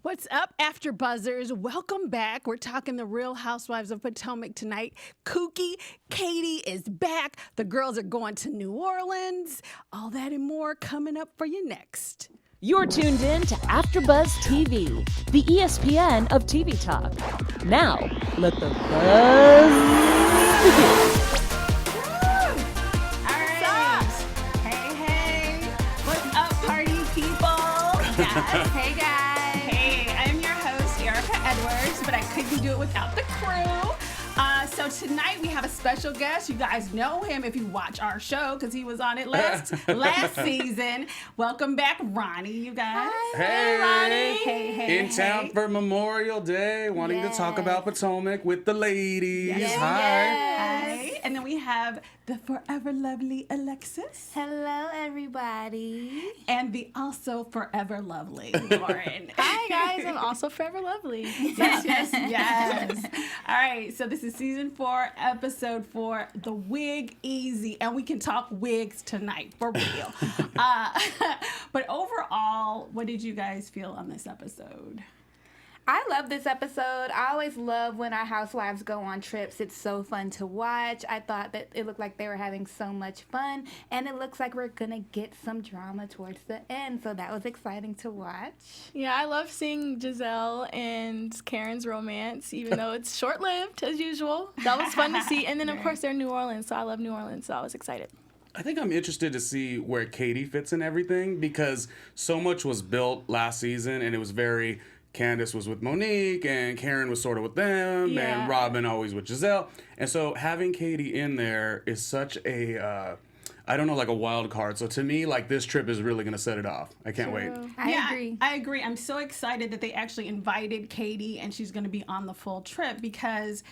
What's up, AfterBuzzers? Welcome back. We're talking the Real Housewives of Potomac tonight. Kooky Katie is back. The girls are going to New Orleans. All that and more coming up for you next. You're tuned in to AfterBuzz TV, the ESPN of TV talk. Now, let the buzz begin. Hey guys. Hey, I'm your host, Erika Edwards, but I couldn't do it without the crew. So tonight we have a special guest. You guys know him if you watch our show because he was on it last season. Welcome back, Ronnie, you guys. Hi. Hey, Ronnie. Hey. In town for Memorial Day, wanting to talk about Potomac with the ladies. Hi. And then we have the forever lovely Alexis. Hello, everybody. And the also forever lovely Lauren. Hi, guys. I'm also forever lovely. Yes. All right. So this is season 4, episode 4, The Wig Easy. And we can talk wigs tonight, for real. But overall, what did you guys feel on this episode? I love this episode. I always love when our housewives go on trips. It's so fun to watch. I thought that it looked like they were having so much fun, and it looks like we're going to get some drama towards the end, so that was exciting to watch. Yeah, I love seeing Gizelle and Karen's romance, even though it's short-lived, as usual. That was fun to see. And then, of course, they're in New Orleans, so I love New Orleans, so I was excited. I think I'm interested to see where Katie fits in everything because so much was built last season, and it was very... Candace was with Monique, and Karen was sort of with them, and Robin always with Gizelle. And so having Katie in there is such a, like a wild card. So to me, like, this trip is really going to set it off. I can't wait. I agree. I'm so excited that they actually invited Katie, and she's going to be on the full trip because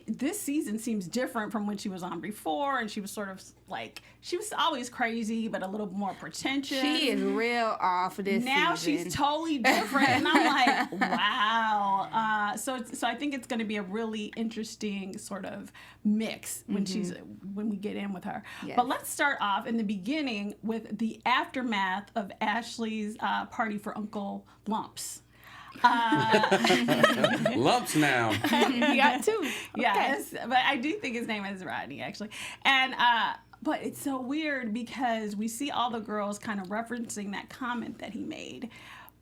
this season seems different from when she was on before, and she was sort of like, she was always crazy, but a little more pretentious. She is real off this now season. She's totally different, and I'm like, wow. So I think it's going to be a really interesting sort of mix when we get in with her. Yes. But let's start off in the beginning with the aftermath of Ashley's party for Uncle Lumps. Lumps now. You got 2. Okay. Yes, but I do think his name is Rodney, actually. And but it's so weird because we see all the girls kind of referencing that comment that he made,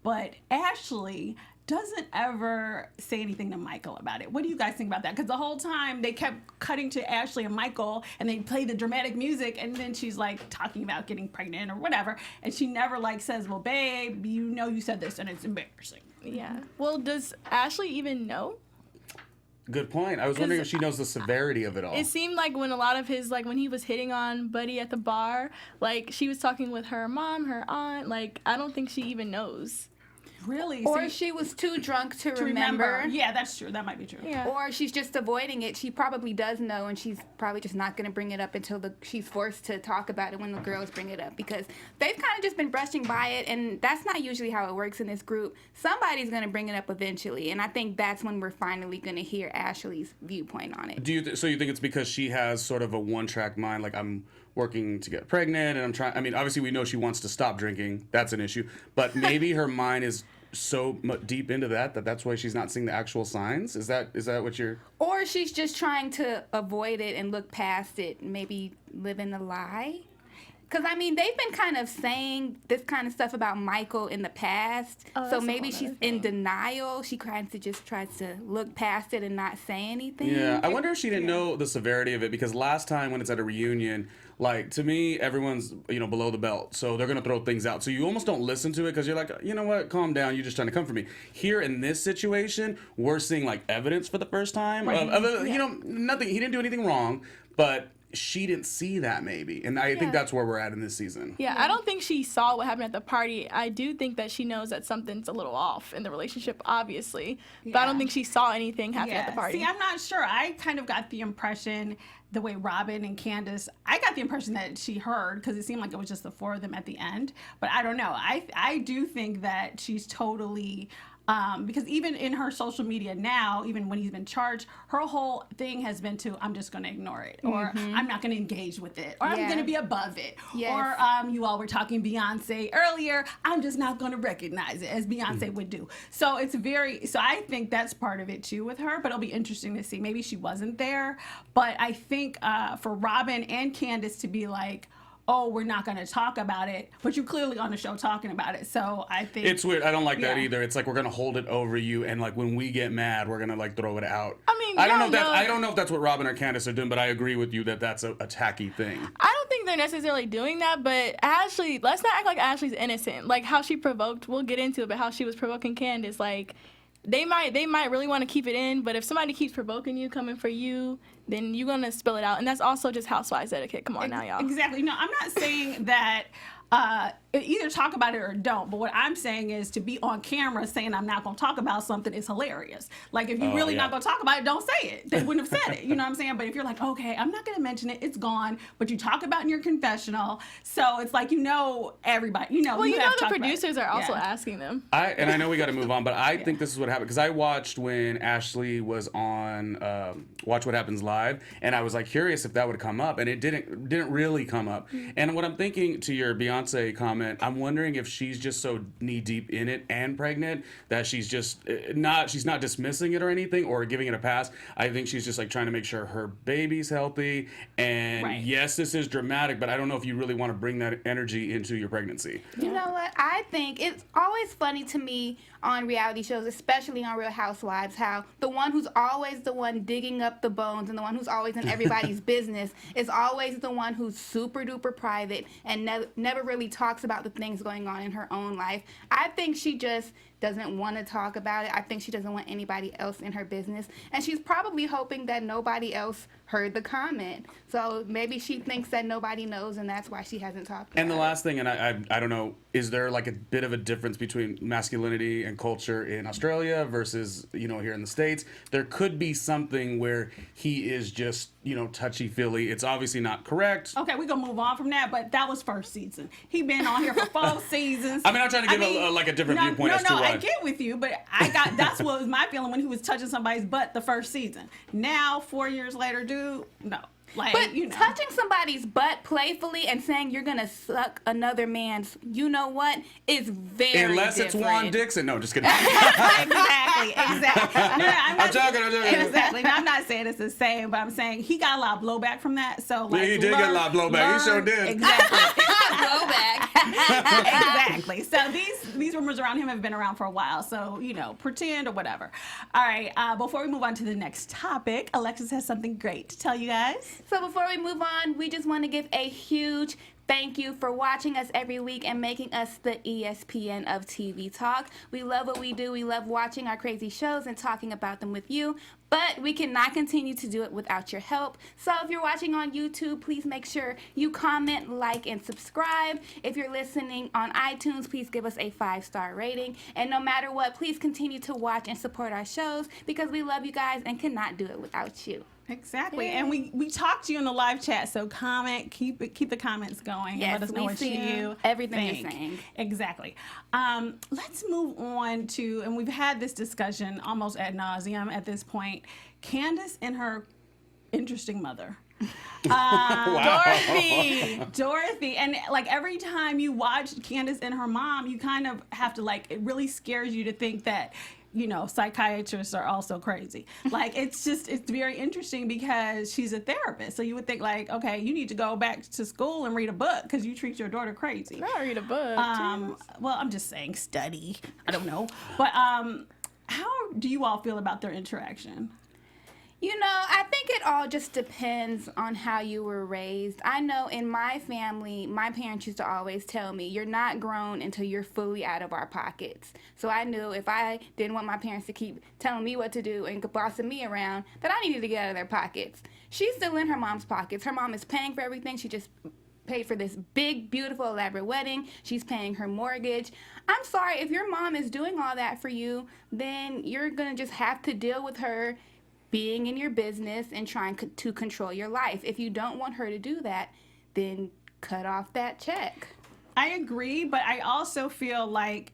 but Ashley doesn't ever say anything to Michael about it. What do you guys think about that? Because the whole time they kept cutting to Ashley and Michael, and they play the dramatic music, and then she's like talking about getting pregnant or whatever, and she never like says, "Well, babe, you know you said this, and it's embarrassing." Yeah. Well, does Ashley even know? Good point. I was wondering if she knows the severity of it all. It seemed like when a lot of his, like when he was hitting on Buddy at the bar, like she was talking with her mom, her aunt, like I don't think she even knows. Really? Or she was too drunk to remember. Yeah, that's true. That might be true. Yeah. Or she's just avoiding it. She probably does know, and she's probably just not going to bring it up until she's forced to talk about it when the girls bring it up, because they've kind of just been brushing by it, and that's not usually how it works in this group. Somebody's going to bring it up eventually, and I think that's when we're finally going to hear Ashley's viewpoint on it. So you think it's because she has sort of a one-track mind, like I'm working to get pregnant, and I'm trying. I mean, obviously we know she wants to stop drinking. That's an issue, but maybe her mind is so deep into that's why she's not seeing the actual signs. Is that what you're? Or she's just trying to avoid it and look past it, maybe live in a lie. Because, I mean, they've been kind of saying this kind of stuff about Michael in the past. So maybe she's in denial. She kind of just tries to look past it and not say anything. Yeah, I wonder if she didn't know the severity of it, because last time when it's at a reunion, like, to me, everyone's, below the belt. So they're going to throw things out. So you almost don't listen to it because you're like, you know what, calm down. You're just trying to come for me. Here in this situation, we're seeing, like, evidence for the first time. Right. Nothing. He didn't do anything wrong, but she didn't see that maybe. And I think that's where we're at in this season. Yeah, I don't think she saw what happened at the party. I do think that she knows that something's a little off in the relationship, obviously. But I don't think she saw anything happen at the party. See, I'm not sure. I kind of got the impression, the way Robin and Candace, I got the impression that she heard, because it seemed like it was just the 4 of them at the end. But I don't know. I do think that she's totally Because even in her social media now, even when he's been charged, her whole thing has been to, I'm just going to ignore it, or I'm not going to engage with it, or I'm going to be above it. Yes. Or you all were talking Beyonce earlier, I'm just not going to recognize it, as Beyonce would do. So so I think that's part of it too with her, but it'll be interesting to see. Maybe she wasn't there, but I think for Robin and Candace to be like, oh, we're not going to talk about it, but you're clearly on the show talking about it. So I think it's weird. I don't like that either. It's like we're going to hold it over you, and like when we get mad, we're going to like throw it out. I mean, I don't know if that's what Robin or Candace are doing, but I agree with you that that's a tacky thing. I don't think they're necessarily doing that, but Ashley, let's not act like Ashley's innocent. Like how she provoked, we'll get into it, but how she was provoking Candace, like they might really want to keep it in, but if somebody keeps provoking you, coming for you, then you're going to spill it out. And that's also just housewives etiquette. Come on now, y'all. Exactly. No, I'm not saying that either talk about it or don't. But what I'm saying is to be on camera saying I'm not going to talk about something is hilarious. Like if you're really not going to talk about it, don't say it. They wouldn't have said it. You know what I'm saying? But if you're like, okay, I'm not going to mention it. It's gone. But you talk about it in your confessional. So it's like, everybody, Well, you have the producers are also asking them. I know we got to move on, but I think this is what happened because I watched when Ashley was on Watch What Happens Live, and I was like curious if that would come up, and it didn't really come up. And what I'm thinking to your Beyonce comment, I'm wondering if she's just so knee deep in it and pregnant that she's not dismissing it or anything or giving it a pass. I think she's just like trying to make sure her baby's healthy. And yes, this is dramatic, but I don't know if you really want to bring that energy into your pregnancy. You know what? I think it's always funny to me on reality shows, especially on Real Housewives, how the one who's always the one digging up the bones and the one who's always in everybody's business is always the one who's super duper private and never really talks about the things going on in her own life. I think she just doesn't want to talk about it. I think she doesn't want anybody else in her business. And she's probably hoping that nobody else heard the comment. So maybe she thinks that nobody knows, and that's why she hasn't talked about it. And the last thing, and I don't know, is there like a bit of a difference between masculinity and culture in Australia versus, here in the States? There could be something where he is just, touchy-feely. It's obviously not correct. Okay, we're going to move on from that, but that was first season. He been on here for 4 seasons. I mean, I'm trying to give a different viewpoint as to why. I get with you, but that's what was my feeling when he was touching somebody's butt the first season. Now, 4 years later, dude, no. Like, but touching somebody's butt playfully and saying you're gonna suck another man's, you know what, is very unless different. it's Juan Dixon. No, just kidding. exactly. No, I'm joking. Exactly. No, I'm not saying it's the same, but I'm saying he got a lot of blowback from that. So like, yeah, he did get a lot of blowback. He sure did. Exactly. Blowback. Exactly. So these rumors around him have been around for a while. So pretend or whatever. All right. Before we move on to the next topic, Alexis has something great to tell you guys. So before we move on, we just want to give a huge thank you for watching us every week and making us the ESPN of TV talk. We love what we do. We love watching our crazy shows and talking about them with you. But we cannot continue to do it without your help. So if you're watching on YouTube, please make sure you comment, like, and subscribe. If you're listening on iTunes, please give us a 5-star rating. And no matter what, please continue to watch and support our shows because we love you guys and cannot do it without you. Exactly. And we talked to you in the live chat, so comment, keep the comments going. Yes, and let us know we what see you everything think. you're saying. Exactly. Let's move on to, and we've had this discussion almost ad nauseum at this point, Candace and her interesting mother. Dorothy. And like every time you watch Candace and her mom, you kind of have to it really scares you to think that psychiatrists are also crazy. Like, it's very interesting because she's a therapist. So you would think okay, you need to go back to school and read a book because you treat your daughter crazy. Not read a book. Well, I'm just saying study. I don't know. But how do you all feel about their interaction? I think it all just depends on how you were raised. I know in my family, my parents used to always tell me, you're not grown until you're fully out of our pockets. So I knew if I didn't want my parents to keep telling me what to do and bossing me around, that I needed to get out of their pockets. She's still in her mom's pockets. Her mom is paying for everything. She just paid for this big, beautiful, elaborate wedding. She's paying her mortgage. I'm sorry, if your mom is doing all that for you, then you're going to just have to deal with her being in your business and trying to control your life. If you don't want her to do that, then cut off that check. I agree, but I also feel like,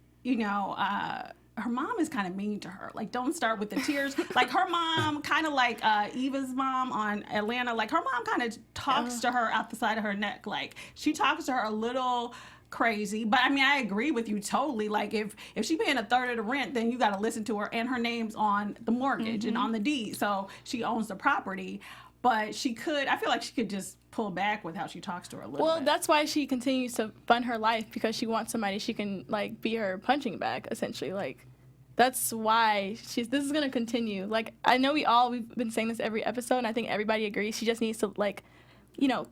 her mom is kind of mean to her. Like, don't start with the tears. Like, her mom, kind of like Eva's mom on Atlanta, like, her mom kind of talks to her out the side of her neck. Like, she talks to her a little crazy. But I mean, I agree with you totally. Like, if she paying a third of the rent, then you got to listen to her. And her name's on the mortgage and on the deed. So she owns the property. But I feel like she could just pull back with how she talks to her a little bit. Well, that's why she continues to fund her life, because she wants somebody she can, like, be her punching bag, essentially. Like, that's why this is going to continue. Like, I know we've been saying this every episode, and I think everybody agrees. She just needs to, like,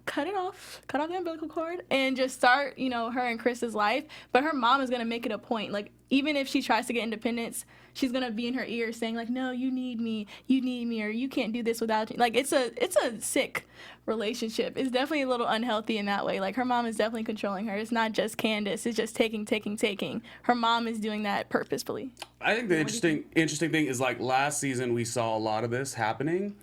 cut off the umbilical cord and just start, her and Chris's life. But her mom is going to make it a point. Like, even if she tries to get independence, she's going to be in her ear saying, like, no, you need me, or you can't do this without me. Like, it's a sick relationship. It's definitely a little unhealthy in that way. Like, her mom is definitely controlling her. It's not just Candace. It's just taking. Her mom is doing that purposefully. I think the interesting thing is, like, last season we saw a lot of this happening.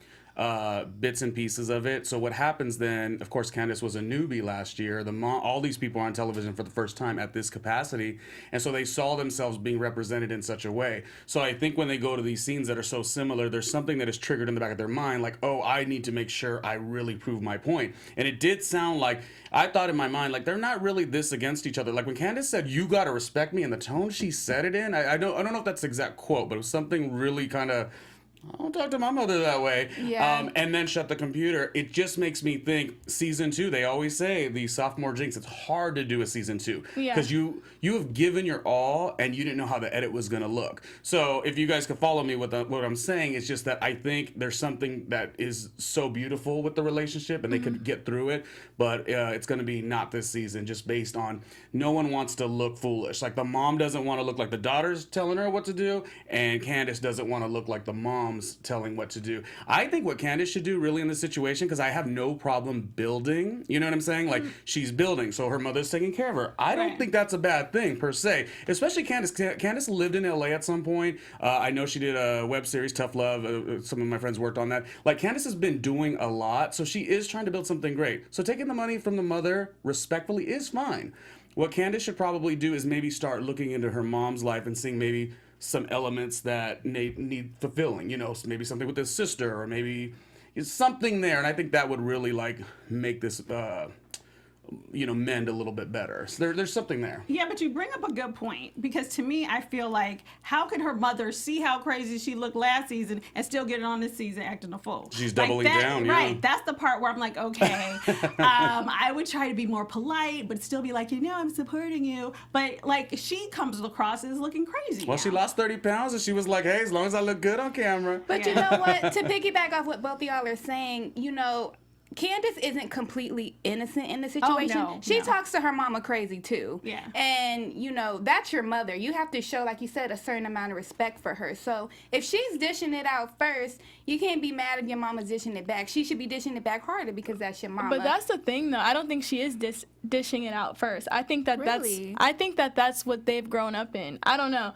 Bits and pieces of it. So what happens then, of course, Candace was a newbie last year. All these people are on television for the first time at this capacity. And so they saw themselves being represented in such a way. So I think when they go to these scenes that are so similar, there's something that is triggered in the back of their mind, like, oh, I need to make sure I really prove my point. And it did sound like, I thought in my mind, like, they're not really this against each other. Like, when Candace said, you got to respect me, and the tone she said it in, I don't know if that's the exact quote, but it was something really kind of, I don't talk to my mother that way. Yeah. And then shut the computer. It just makes me think season 2, they always say the sophomore jinx, it's hard to do a season 2. Because you have given your all and you didn't know how the edit was going to look. So if you guys could follow me with what I'm saying, it's just that I think there's something that is so beautiful with the relationship and they could get through it. But it's going to be not this season, just based on no one wants to look foolish. Like, the mom doesn't want to look like the daughter's telling her what to do, and Candace doesn't want to look like the mom's telling what to do. I think what Candace should do really in this situation, because I have no problem building, you know what I'm saying? Like, she's building, so her mother's taking care of her. I don't think that's a bad thing per se, especially Candace. Candace lived in LA at some point. I know she did a web series, Tough Love. Some of my friends worked on that. Like, Candace has been doing a lot, so she is trying to build something great. So taking the money from the mother respectfully is fine. What Candace should probably do is maybe start looking into her mom's life and seeing maybe some elements that need fulfilling, maybe something with his sister, or maybe something there. And I think that would really, like, make this mend a little bit better. So there's something there. Yeah, but you bring up a good point, because to me, I feel like, how could her mother see how crazy she looked last season and still get it on this season acting a fool? She's doubling down, yeah. Right, that's the part where I'm like, okay, I would try to be more polite, but still be like, I'm supporting you. But, like, she comes across as looking crazy. Well, now. she lost 30 pounds, and she was like, hey, as long as I look good on camera. But you know what? To piggyback off what both of y'all are saying, Candace isn't completely innocent in the situation. Oh, no, she no. talks to her mama crazy too. Yeah. And, that's your mother. You have to show, like you said, a certain amount of respect for her. So if she's dishing it out first, you can't be mad if your mama's dishing it back. She should be dishing it back harder, because that's your mama. But that's the thing, though. I don't think she is dishing it out first. I think that Really? that's what they've grown up in. I don't know.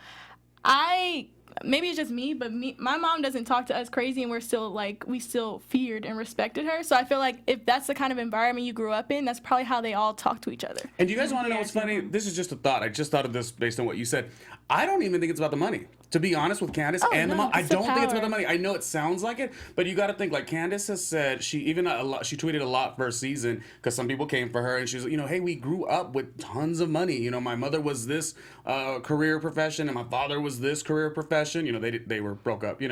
Maybe it's just me, but my mom doesn't talk to us crazy, and we still feared and respected her. So I feel like if that's the kind of environment you grew up in, that's probably how they all talk to each other. And do you guys want to know what's funny? This is just a thought. I just thought of this based on what you said. I don't even think it's about the money. To be honest with Candace and the mom, I don't think it's about the money. I know it sounds like it, but you got to think, like, Candace has said, she tweeted a lot first season, because some people came for her, and she was like, hey, we grew up with tons of money. My mother was this career profession, and my father was this career profession. They were broke up.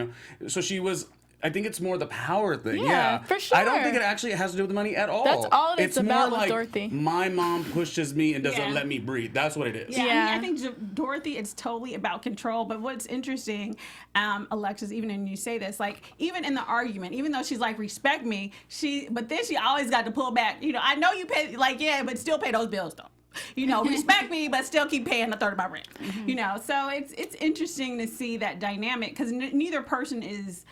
So she was. I think it's more the power thing. Yeah, for sure. I don't think it actually has to do with the money at all. That's all it's about more with like, Dorothy. My mom pushes me and doesn't let me breathe. That's what it is. Yeah. I think Dorothy, it's totally about control. But what's interesting, Alexis, even when you say this, like, even in the argument, even though she's like, respect me, but then she always got to pull back. I know you pay, but still pay those bills though. Respect me, but still keep paying a third of my rent. So it's interesting to see that dynamic, because neither person is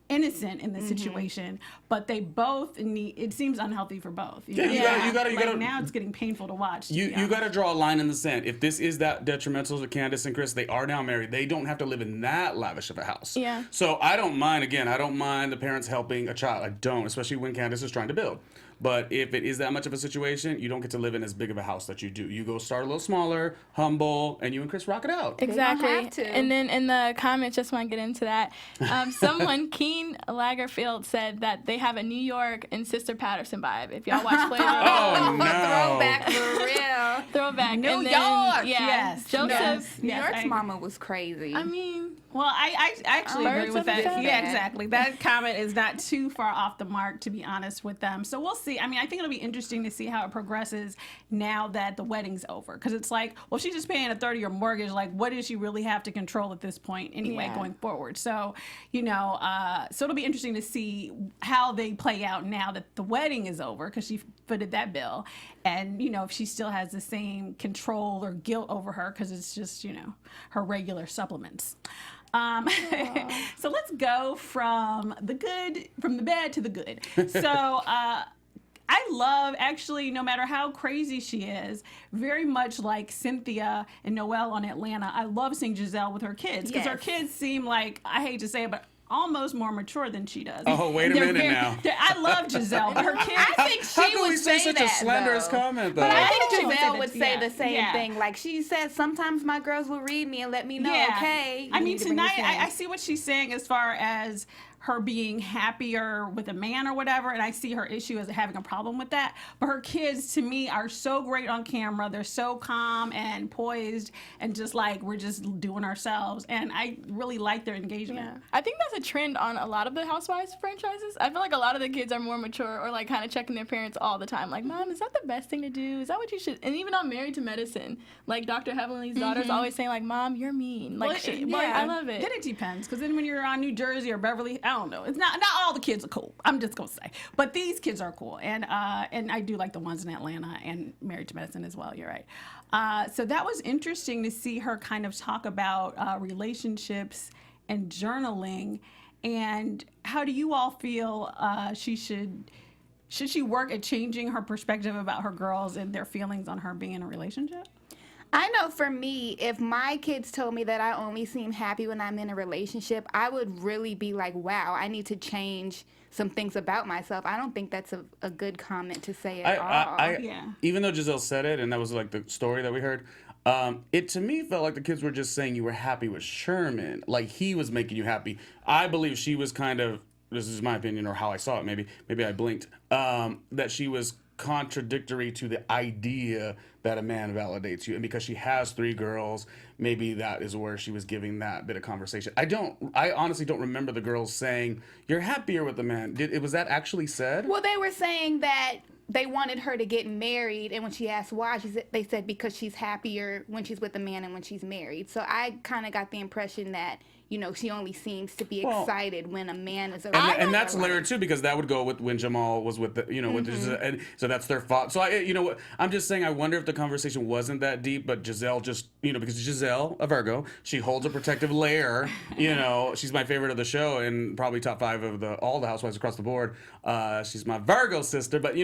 innocent in the situation, but they both need. It seems unhealthy for both. You gotta. Now it's getting painful to watch. You got to draw a line in the sand. If this is that detrimental to Candace and Chris, they are now married. They don't have to live in that lavish of a house. Yeah. So I don't mind. Again, I don't mind the parents helping a child. I don't, especially when Candace is trying to build. But if it is that much of a situation, you don't get to live in as big of a house that you do. You go start a little smaller, humble, and you and Chris rock it out. Exactly. have to. And then in the comments, just want to get into that. Someone, Keen Lagerfield, said that they have a New York and Sister Patterson vibe. If y'all watch Flavor. Oh, no. Throwback for real. Throwback. New and then, York, Yeah. yes. Joseph. New Yes, York's I agree. mama was crazy. I mean, Well, I actually agree Birds with of a that. feather. Yeah, exactly. That comment is not too far off the mark, to be honest with them. So we'll see. I mean, I think it'll be interesting to see how it progresses now that the wedding's over. Because it's like, well, she's just paying a 30-year mortgage. Like, what does she really have to control at this point anyway, Yeah. going forward? So, so it'll be interesting to see how they play out now that the wedding is over, because she footed that bill. And, if she still has the same control or guilt over her, because it's just, her regular supplements. So let's go from the bad to the good. So I love, actually, no matter how crazy she is, very much like Cynthia and Noelle on Atlanta, I love seeing Gizelle with her kids, because her Yes. kids seem like, I hate to say it, but almost more mature than she does. Oh, wait a minute now. I love Gizelle, but her kids. I think How she can would we say such that, a slanderous though. comment, though? But I I think think she would say Gizelle that- would say yeah, the same yeah. thing. Like she said, sometimes my girls will read me and let me know, okay. I you mean, need to bring this tonight in. I see what she's saying as far as her being happier with a man or whatever, and I see her issue as having a problem with that. But her kids, to me, are so great on camera. They're so calm and poised, and just like we're just doing ourselves. And I really like their engagement. yeah. I think that's a trend on a lot of the Housewives franchises. I feel like a lot of the kids are more mature or like kind of checking their parents all the time. Like, Mom, is that the best thing to do? Is that what you should? And even on Married to Medicine, like Dr. Heavenly's daughter's always saying like, Mom, you're mean. Like, I love it. Then it depends, because then when you're on New Jersey or Beverly, I don't know. It's not all the kids are cool. I'm just gonna say, but these kids are cool, and I do like the ones in Atlanta and Married to Medicine as well. You're right. So that was interesting to see her kind of talk about relationships and journaling. And how do you all feel should she work at changing her perspective about her girls and their feelings on her being in a relationship? I know for me, if my kids told me that I only seem happy when I'm in a relationship, I would really be like, wow, I need to change some things about myself. I don't think that's a good comment to say at all. Yeah. Even though Gizelle said it, and that was like the story that we heard, it to me felt like the kids were just saying you were happy with Sherman, like he was making you happy. I believe she was kind of, this is my opinion or how I saw it, maybe I blinked, that she was contradictory to the idea that a man validates you. And because she has 3 girls, maybe that is where she was giving that bit of conversation. I honestly don't remember the girls saying, you're happier with the man. Was that actually said? Well, they were saying that they wanted her to get married, and when she asked why, they said because she's happier when she's with a man and when she's married. So I kind of got the impression that, she only seems to be excited when a man is around. And that's layered too, because that would go with when Jamal was with the, with and so that's their fault. So I'm just saying, I wonder if the conversation wasn't that deep, but Gizelle just, because Gizelle, a Virgo, she holds a protective layer. She's my favorite of the show and probably top 5 of all the housewives across the board. She's my Virgo sister, but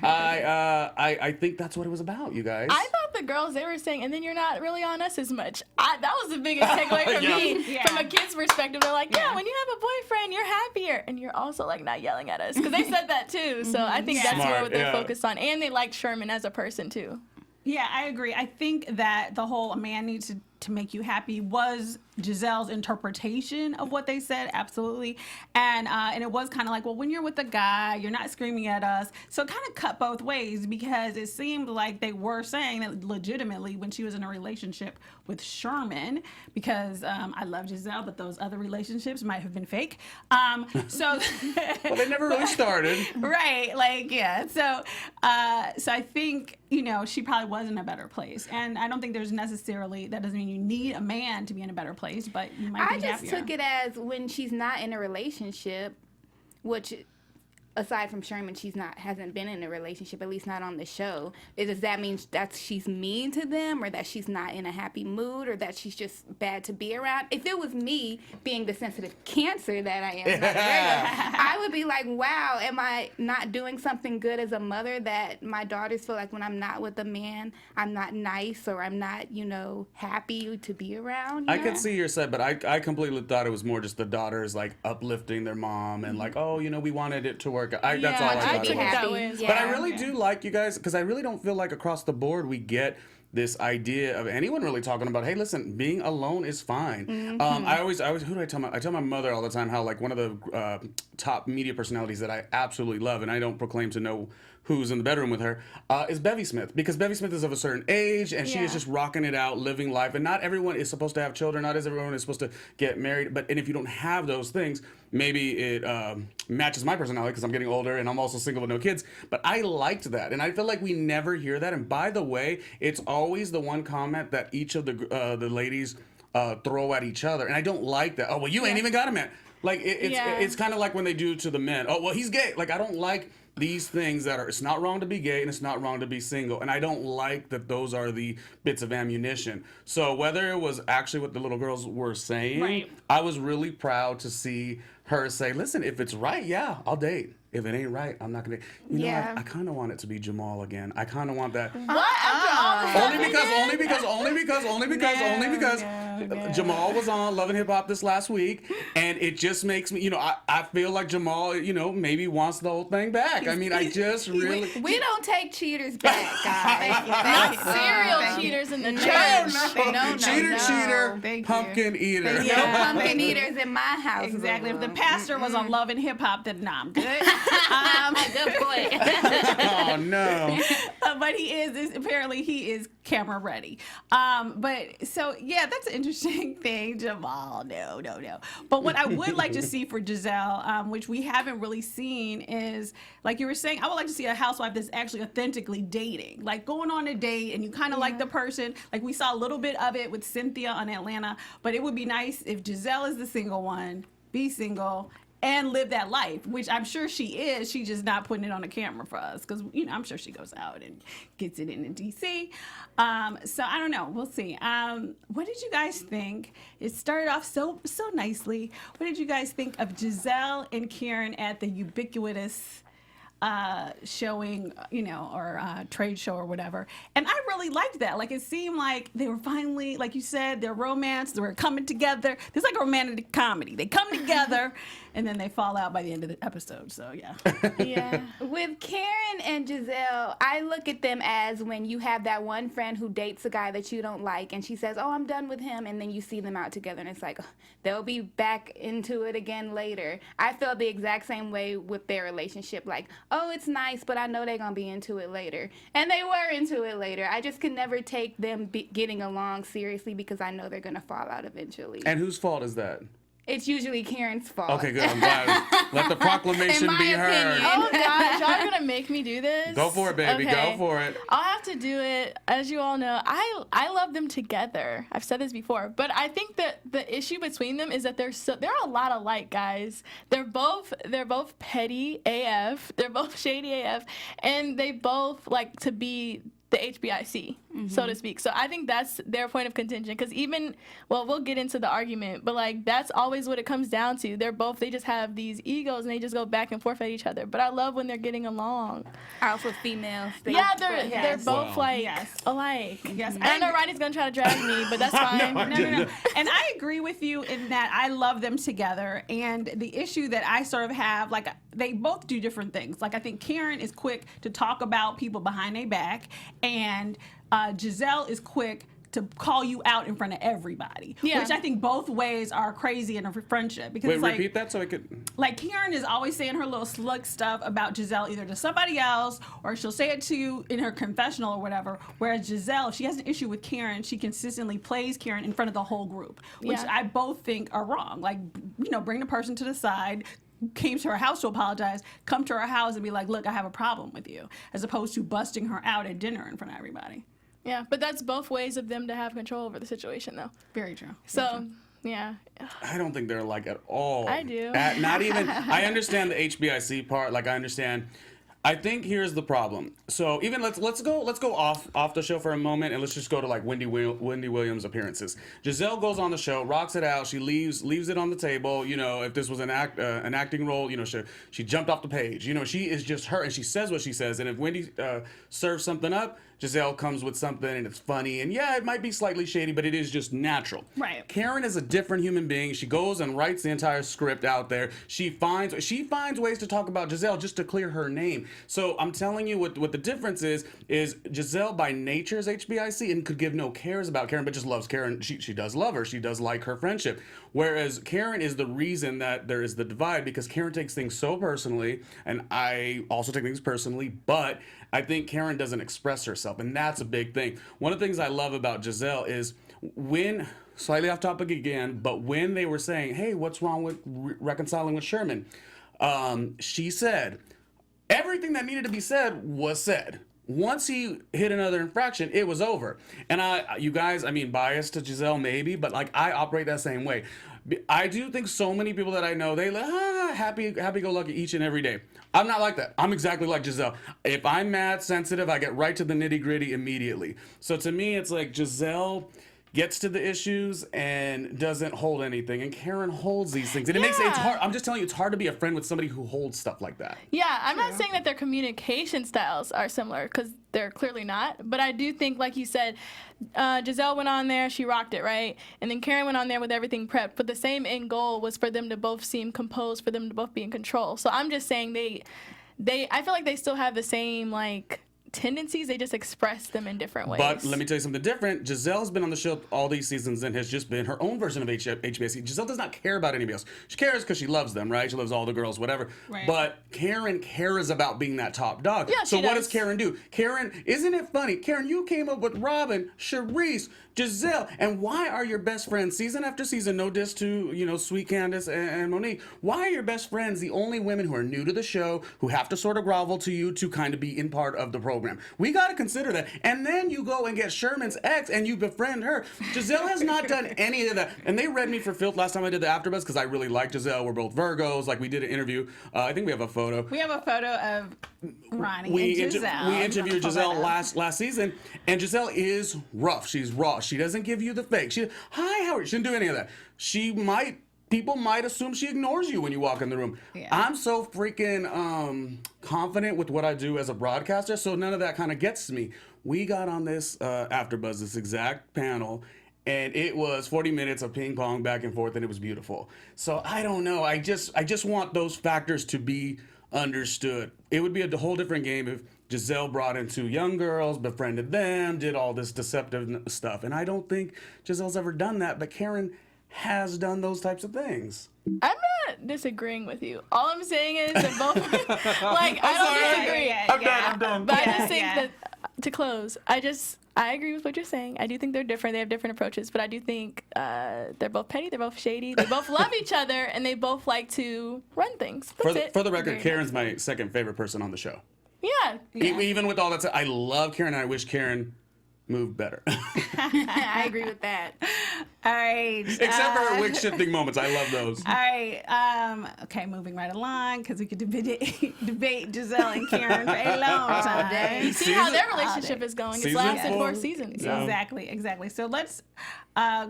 I think that's what it was about, you guys. I thought the girls, they were saying, and then you're not really on us as much. That was the biggest takeaway for me. Yeah. From a kid's perspective, they're like, yeah, when you have a boyfriend, you're happier. And you're also like not yelling at us. Because they said that too. So I think that's Smart, more what they yeah. focused on. And they liked Sherman as a person too. Yeah, I agree. I think that the whole a man needs to make you happy was Gizelle's interpretation of what they said, absolutely. And it was kind of like, well, when you're with a guy, you're not screaming at us. So it kind of cut both ways, because it seemed like they were saying that legitimately when she was in a relationship with Sherman, because I love Gizelle, but those other relationships might have been fake. So Well, they never really started. right, like, yeah. So I think, she probably was in a better place. And I don't think there's necessarily, that doesn't mean you need a man to be in a better place, but you might be I just happier. took it as when she's not in a relationship, which aside from Sherman, hasn't been in a relationship, at least not on the show. Does that mean that she's mean to them, or that she's not in a happy mood, or that she's just bad to be around? If it was me being the sensitive Cancer that I am, I would be like, wow, am I not doing something good as a mother that my daughters feel like when I'm not with a man, I'm not nice, or I'm not, happy to be around? I could see your side, but I completely thought it was more just the daughters like uplifting their mom and like, oh, we wanted it to work work out. That's all I I thought. took it happy. that way. Yeah. But I really do like you guys, because I really don't feel like across the board we get this idea of anyone really talking about, hey, listen, being alone is fine. I always, who do I tell I tell my mother all the time how, like, one of the top media personalities that I absolutely love, and I don't proclaim to know who's in the bedroom with her, is Bevy Smith, because Bevy Smith is of a certain age, and she is just rocking it out, living life, and not everyone is supposed to have children, not everyone is supposed to get married, and if you don't have those things, maybe it matches my personality, because I'm getting older, and I'm also single with no kids, but I liked that, and I feel like we never hear that, and by the way, it's always the one comment that each of the ladies throw at each other, and I don't like that. Oh, well, you ain't even got a man. Like, it's kind of like when they do to the men. Oh, well, he's gay. Like, I don't like these things that are, it's not wrong to be gay and it's not wrong to be single. And I don't like that those are the bits of ammunition. So whether it was actually what the little girls were saying, I was really proud to see her say, listen, if it's right, yeah, I'll date. If it ain't right, I'm not gonna. You know, I kind of want it to be Jamal again. I kind of want that. Only because Jamal was on Love and Hip Hop this last week, and it just makes me, you know, I feel like Jamal, you know, maybe wants the whole thing back. I mean, I just really. We don't take cheaters back, guys. Not serial cheaters in the church. No, Cheater, pumpkin eater. No pumpkin eaters in my house. Exactly. If the pastor was on Love and Hip Hop, then nah, I'm good. Good point. Oh no. But apparently he is camera ready. But so yeah, that's an interesting thing, Jamal. No. But what I would like to see for Gizelle, which we haven't really seen, is like you were saying, I would like to see a housewife that's actually authentically dating, like going on a date and you kind of like the person. Like we saw a little bit of it with Cynthia on Atlanta, but it would be nice if Gizelle is the single one, be single, and live that life, which I'm sure she is. She's just not putting it on the camera for us because, you know, I'm sure she goes out and gets it in D.C. So I don't know. We'll see. What did you guys think? It started off so nicely. What did you guys think of Gizelle and Karen at the ubiquitous showing, you know, or trade show or whatever? And I really liked that. Like, it seemed like they were finally, like you said, their romance, they were coming together. It's like a romantic comedy. They come together and then they fall out by the end of the episode. So yeah. Yeah. With Karen and Gizelle, I look at them as when you have that one friend who dates a guy that you don't like and she says, oh, I'm done with him, and then you see them out together and it's like, they'll be back into it again later. I felt the exact same way with their relationship. Like, oh, it's nice, but I know they're going to be into it later. And they were into it later. I just could never take them getting along seriously because I know they're going to fall out eventually. And whose fault is that? It's usually Karen's fault. Okay, good. I'm glad. Let the proclamation be heard. Oh gosh, y'all are gonna make me do this? Go for it, baby. Okay. Go for it. I'll have to do it. As you all know, I love them together. I've said this before, but I think that the issue between them is that they're a lot alike, guys. They're both petty AF. They're both shady AF, and they both like to be the HBIC, so to speak. So I think that's their point of contention, because we'll get into the argument, but like that's always what it comes down to. They just have these egos and they just go back and forth at each other. But I love when they're getting along. Alpha females. Yeah, they're both alike. Yes. I know Ronnie's gonna try to drag me, but that's fine. No. And I agree with you in that I love them together. And the issue that I sort of have, like, they both do different things. Like, I think Karen is quick to talk about people behind their back, and Gizelle is quick to call you out in front of everybody, which I think both ways are crazy in a friendship. Because Wait, repeat that so I could. Like, Karen is always saying her little slug stuff about Gizelle either to somebody else or she'll say it to you in her confessional or whatever. Whereas Gizelle, if she has an issue with Karen, she consistently plays Karen in front of the whole group, which I both think are wrong. Like, you know, bring the person to the side. Came to her house to apologize, come to her house and be like, look, I have a problem with you, as opposed to busting her out at dinner in front of everybody. Yeah, but that's both ways of them to have control over the situation, though. Very true. So, yeah. I don't think they're alike at all. I do. Not even. I understand the HBIC part. Like, I understand. I think here's the problem. So even let's go off the show for a moment, and let's just go to like Wendy Williams appearances. Gizelle goes on the show, rocks it out. She leaves it on the table. You know, if this was an acting role, you know, she jumped off the page. You know, she is just her, and she says what she says. And if Wendy serves something up, Gizelle comes with something and it's funny, and yeah, it might be slightly shady, but it is just natural. Right. Karen is a different human being. She goes and writes the entire script out there. She finds ways to talk about Gizelle just to clear her name. So I'm telling you what the difference is Gizelle by nature is HBIC and could give no cares about Karen, but just loves Karen. She does love her. She does like her friendship. Whereas Karen is the reason that there is the divide, because Karen takes things so personally, and I also take things personally, but I think Karen doesn't express herself, and that's a big thing. One of the things I love about Gizelle is when, slightly off topic again, but when they were saying, hey, what's wrong with reconciling with Sherman? She said, everything that needed to be said was said. Once he hit another infraction, it was over. And you guys, I mean, biased to Gizelle maybe, but like I operate that same way. I do think so many people that I know, they happy-go-lucky each and every day. I'm not like that. I'm exactly like Gizelle. If I'm mad, sensitive, I get right to the nitty-gritty immediately. So to me, it's like Gizelle gets to the issues and doesn't hold anything, and Karen holds these things, and it's hard. I'm just telling you, it's hard to be a friend with somebody who holds stuff like that. Yeah, I'm not saying that their communication styles are similar, because they're clearly not, but I do think, like you said, Gizelle went on there, she rocked it, right? And then Karen went on there with everything prepped, but the same end goal was for them to both seem composed, for them to both be in control. So I'm just saying I feel like they still have the same, like, tendencies, they just express them in different ways. But let me tell you something different. Giselle's been on the show all these seasons and has just been her own version of HBIC. Giselle does not care about anybody else. She cares because she loves them, right? She loves all the girls, whatever. Right. But Karen cares about being that top dog. Yeah, so she what does. does Karen do? Karen, isn't it funny? Karen, you came up with Robin, Charisse, Gizelle, and why are your best friends season after season? No diss to Sweet Candace and Monique. Why are your best friends the only women who are new to the show, who have to sort of grovel to you to kind of be in part of the program? We got to consider that. And then you go and get Sherman's ex and you befriend her. Giselle has not done any of that. And they read me for filth last time I did the AfterBuzz because I really like Giselle. We're both Virgos. Like, we did an interview. I think we have a photo. We have a photo of Ronnie and Gizelle. We interviewed Gizelle last season, and Gizelle is rough. She's raw. She doesn't give you the fake. Hi, how are you? She didn't do any of that. People might assume she ignores you when you walk in the room. Yeah. I'm so freaking confident with what I do as a broadcaster, so none of that kind of gets to me. We got on this AfterBuzz, this exact panel, and it was 40 minutes of ping pong back and forth, and it was beautiful. So I don't know. I just want those factors to be understood. It would be a whole different game if Gizelle brought in two young girls, befriended them, did all this deceptive stuff. And I don't think Giselle's ever done that, but Karen has done those types of things. I'm not disagreeing with you. All I'm saying is that both, like, I don't disagree. I'm done. But I just think that, to close, I agree with what you're saying. I do think they're different. They have different approaches, but I do think they're both petty, they're both shady, they both love each other, and they both like to run things. For the record, Karen's my second favorite person on the show. Yeah. Even with all that said, I love Karen, and I wish Karen moved better. I agree with that. All right. Except for her wig shifting moments. I love those. All right. Okay, moving right along, because we could debate Gizelle and Karen for a long time. You see how their relationship is going. It's lasted 4 seasons. So. Exactly. So let's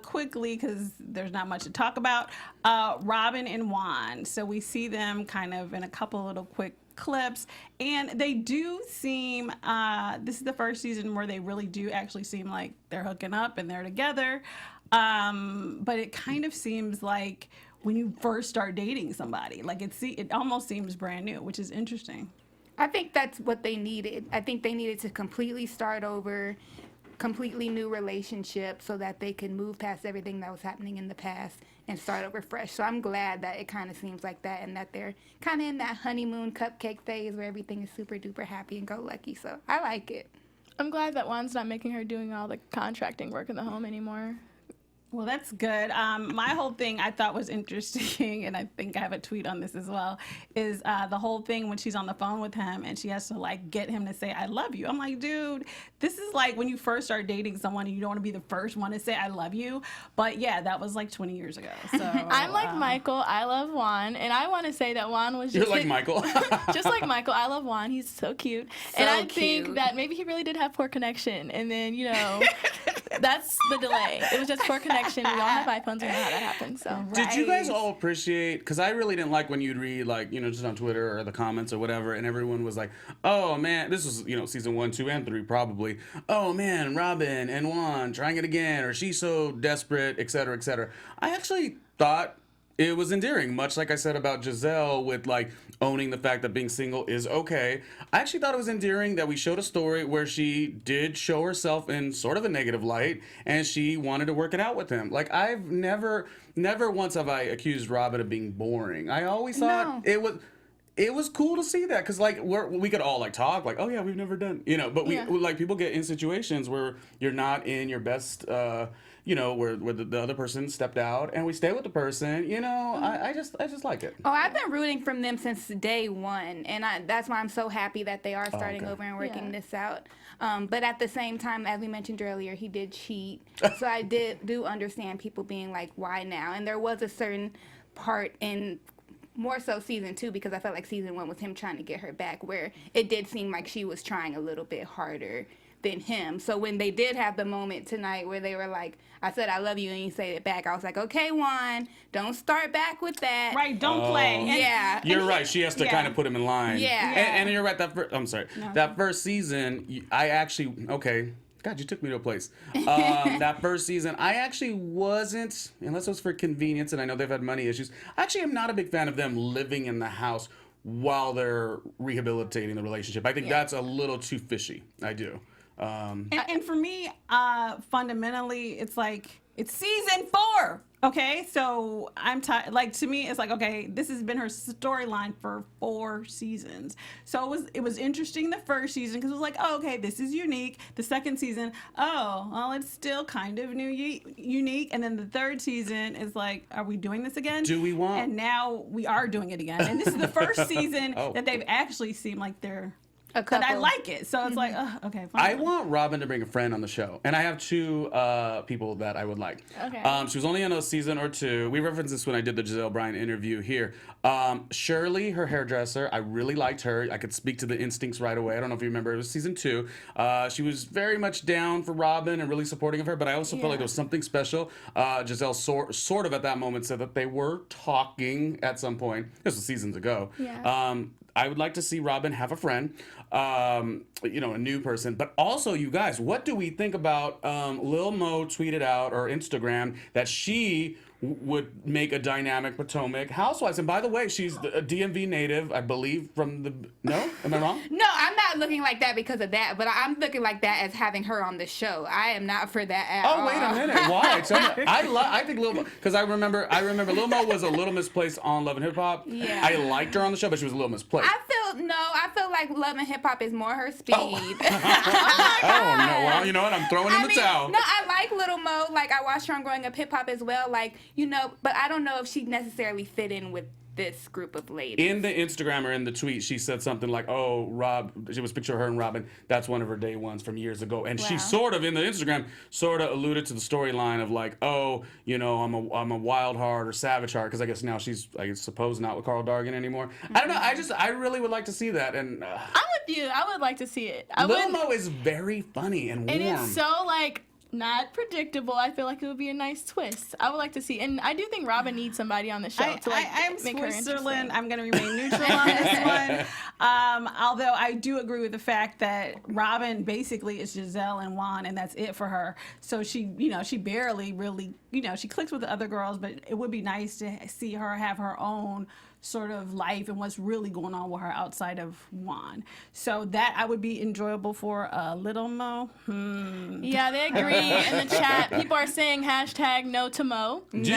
quickly, because there's not much to talk about, Robin and Juan. So we see them kind of in a couple little quick clips, and they do seem, this is the first season where they really do actually seem like they're hooking up and they're together. But it kind of seems like when you first start dating somebody, like it almost seems brand new, which is interesting. I think that's what they needed. I think they needed to completely start over, completely new relationship, so that they can move past everything that was happening in the past and start over fresh. So I'm glad that it kind of seems like that, and that they're kind of in that honeymoon cupcake phase where everything is super duper happy and go lucky. So I like it. I'm glad that Juan's not making her doing all the contracting work in the home anymore. Well, that's good. My whole thing I thought was interesting, and I think I have a tweet on this as well, is the whole thing when she's on the phone with him and she has to like get him to say, I love you. I'm like, dude, this is like when you first start dating someone and you don't want to be the first one to say, I love you. But yeah, that was like 20 years ago. So I'm like Michael. I love Juan. And I want to say that Juan was just... You're like Michael. Just like Michael. I love Juan. He's so cute. So and I cute. think that maybe he really did have poor connection. And then, That's the delay. It was just poor connection. We all have iPhones. We know how that happens. So Did you guys all appreciate, because I really didn't like when you'd read, like, just on Twitter or the comments or whatever, and everyone was like, oh man, this was, season 1, 2, and 3 probably. Oh man, Robin and Juan trying it again, or she's so desperate, et cetera, et cetera. I actually thought it was endearing, much like I said about Gizelle with like owning the fact that being single is okay. I actually thought it was endearing that we showed a story where she did show herself in sort of a negative light and she wanted to work it out with him. Like, I've never once have I accused Robin of being boring. I always thought it was cool to see that, because like we could all like talk like, oh yeah, we've never done, but we like, people get in situations where you're not in your best where the other person stepped out and we stay with the person, I just like it. Oh, I've been rooting for them since day one, and that's why I'm so happy that they are starting over and working this out. But at the same time, as we mentioned earlier, he did cheat, so I do understand people being like, why now? And there was a certain part in more so season 2, because I felt like season 1 was him trying to get her back, where it did seem like she was trying a little bit harder than him. So when they did have the moment tonight where they were like, I said I love you and you say it back, I was like, okay, Juan, don't start back with that. Right, don't play. And, You're right. She has to kind of put him in line. Yeah. And you're right. I'm sorry. No. That first season, I actually, God, you took me to a place. That first season, I actually wasn't, unless it was for convenience, and I know they've had money issues, I actually am not a big fan of them living in the house while they're rehabilitating the relationship. I think that's a little too fishy. I do. And for me, fundamentally, it's like, it's season 4. Okay, so I'm tired. Like, to me, it's like, okay, this has been her storyline for 4 seasons. So it was interesting the first season because it was like, oh, okay, this is unique. The second season, oh, well, it's still kind of unique. And then the third season is like, are we doing this again? Do we want? And now we are doing it again. And this is the first season that they've actually seemed like they're. But I like it, so it's like, okay, fine. I want Robin to bring a friend on the show, and I have 2 people that I would like. Okay. She was only on a season or 2. We referenced this when I did the Gizelle Bryant interview here. Shirley, her hairdresser, I really liked her. I could speak to the instincts right away. I don't know if you remember, it was season 2. She was very much down for Robin and really supporting of her, but I also felt like there was something special. Giselle sort of at that moment said that they were talking at some point. This was seasons ago. Yeah. I would like to see Robin have a friend, a new person. But also, you guys, what do we think about Lil Mo tweeted out or Instagram that she would make a dynamic Potomac housewives? And by the way, she's a DMV native, I believe, from the... No? Am I wrong? No, I'm not looking like that because of that, but I'm looking like that as having her on the show. I am not for that at all. Oh, wait a minute. Why? Tell me. I think Lil Mo... Because I remember Lil Mo was a little misplaced on Love and Hip Hop. Yeah. I liked her on the show, but she was a little misplaced. I feel like Love and Hip Hop is more her speed. Oh, no. Well, you know what? I'm throwing in the towel. No, I like Little Mo. Like, I watched her on Growing Up Hip Hop as well. Like, but I don't know if she necessarily fit in with this group of ladies. In the Instagram or in the tweet, she said something like, oh, she was a picture of her and Robin. That's one of her day ones from years ago. And she sort of, in the Instagram, sort of alluded to the storyline of like, oh, I'm a wild heart or savage heart. Because I guess now she's, I suppose, not with Carl Dargan anymore. I don't know. I really would like to see that. And I'm with you. I would like to see it. Lil Mo is very funny and warm. And it's so, like, not predictable. I feel like it would be a nice twist. I would like to see, and I do think Robin needs somebody on the show to I'm make her Switzerland. interesting. I'm going to remain neutral on this one. Although I do agree with the fact that Robin basically is Gizelle and Juan, and that's it for her. So she barely really, she clicks with the other girls, but it would be nice to see her have her own sort of life and what's really going on with her outside of Juan. So that I would be enjoyable for Little Mo. Yeah, they agree in the chat. People are saying hashtag no to Mo. Why? Okay.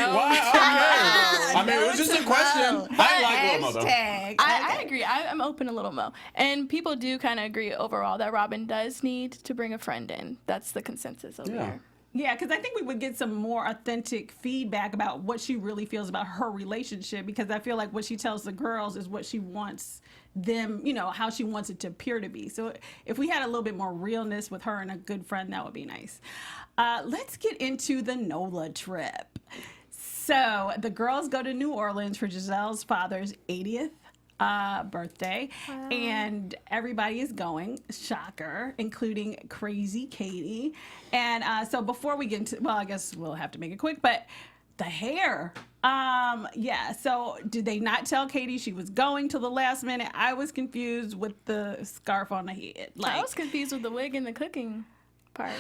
I mean, it was just a question. I like Lil Mo, though. I agree. I'm open to Little Mo. And people do kind of agree overall that Robin does need to bring a friend in. That's the consensus over here. Yeah, because I think we would get some more authentic feedback about what she really feels about her relationship, because I feel like what she tells the girls is what she wants them, how she wants it to appear to be. So if we had a little bit more realness with her and a good friend, that would be nice. Let's get into the NOLA trip. So the girls go to New Orleans for Giselle's father's 80th birthday, and everybody is going. Shocker, including crazy Katie. And so before we get into, well, I guess we'll have to make it quick, but the hair. Yeah, so did they not tell Katie she was going till the last minute? I was confused with the scarf on the head. I was confused with the wig and the cooking part.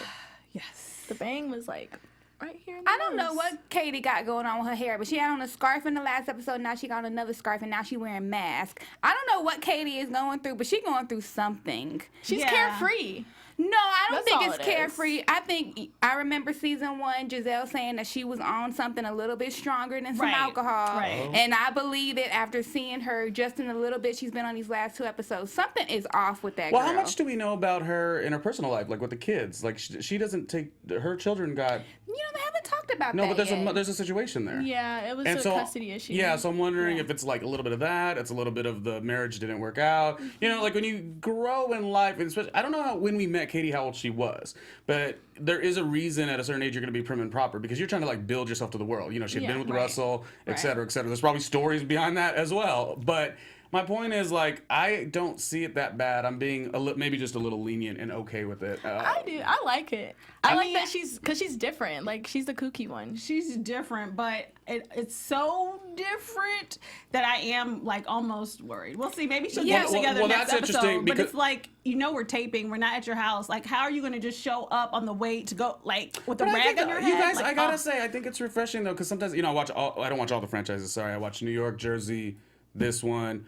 Yes. The bang was like right here. I don't know what Katie got going on with her hair, but she had on a scarf in the last episode. Now she got on another scarf, and now she wearing mask. I don't know what Katie is going through, but she going through something. She's carefree. No, I don't That's think all it's it is. carefree. I think I remember season 1, Gizelle saying that she was on something a little bit stronger than some Right, alcohol. right. And I believe it after seeing her just in the little bit she's been on these last 2 episodes. Something is off with that Well, girl. how much do we know about her in her personal life, like with the kids? Like she doesn't take her children got They haven't talked about no, that but yet. there's a situation there. Yeah, it was And a custody issue. Yeah, so I'm wondering if it's like a little bit of that. It's a little bit of the marriage didn't work out. You know, like when you grow in life, and especially I don't know when we met Katie how old she was, but there is a reason at a certain age you're going to be prim and proper because you're trying to like build yourself to the world. You know, she'd been with Russell, et cetera, et cetera. There's probably stories behind that as well, but. My point is, like, I don't see it that bad. I'm being maybe just a little lenient and okay with it. I do. I like it. I like that because she's different. Like, she's the kooky one. She's different, but it's so different that I am like almost worried. We'll see. Maybe she'll get together next that's interesting episode. But because it's like, we're taping. We're not at your house. Like, how are you going to just show up on the way to go, like, with a rag on your head? You guys, like, I gotta say, I think it's refreshing though, because sometimes I don't watch all the franchises. Sorry, I watch New York, Jersey, this one.